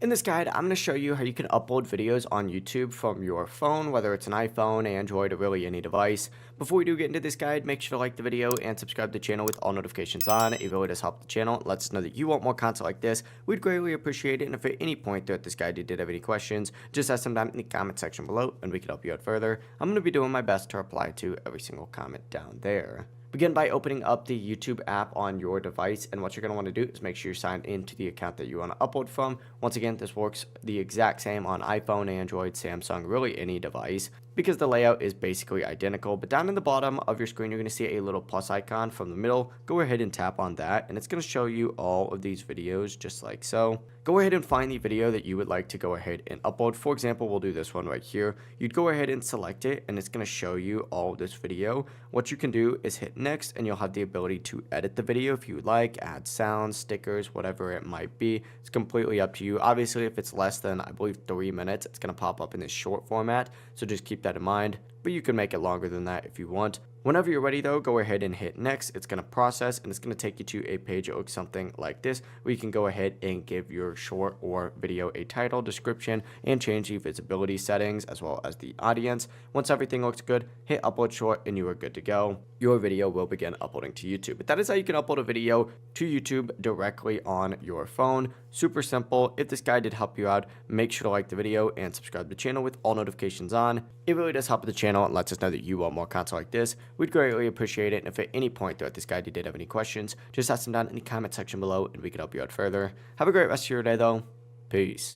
In this guide, I'm going to show you how you can upload videos on YouTube from your phone, whether it's an iPhone, Android, or really any device. Before we do get into this guide, make sure to like the video and subscribe to the channel with all notifications on. It really does help the channel. It lets us know that you want more content like this. We'd greatly appreciate it. And if at any point throughout this guide you did have any questions, just ask them down in the comment section below and we can help you out further. I'm going to be doing my best to reply to every single comment down there. Begin by opening up the YouTube app on your device, and what you're going to want to do is make sure you're signed into the account that you want to upload from. Once again, this works the exact same on iPhone, Android, Samsung, really any device, because the layout is basically identical. But down in the bottom of your screen, you're going to see a little plus icon from the middle. Go ahead and tap on that, and it's going to show you all of these videos just like so. Go ahead and find the video that you would like to go ahead and upload. For example, we'll do this one right here. You'd go ahead and select it, and it's going to show you all of this video. What you can do is hit next, and you'll have the ability to edit the video if you would like, add sounds, stickers, whatever it might be. It's completely up to you. Obviously, if it's less than, I believe, 3 minutes, it's going to pop up in this short format, so just keep that in mind. But you can make it longer than that if you want. Whenever you're ready though, go ahead and hit next. It's going to process, and it's going to take you to a page that looks something like this, where you can go ahead and give your short or video a title, description, and change the visibility settings as well as the audience. Once everything looks good, hit upload short and you are good to go. Your video will begin uploading to YouTube. But that is how you can upload a video to YouTube directly on your phone. Super simple. If this guide did help you out, make sure to like the video and subscribe to the channel with all notifications on. It really does help the channel and lets us know that you want more content like this. We'd greatly appreciate it. And if at any point throughout this guide you did have any questions, just ask them down in the comment section below and we can help you out further. Have a great rest of your day though. Peace.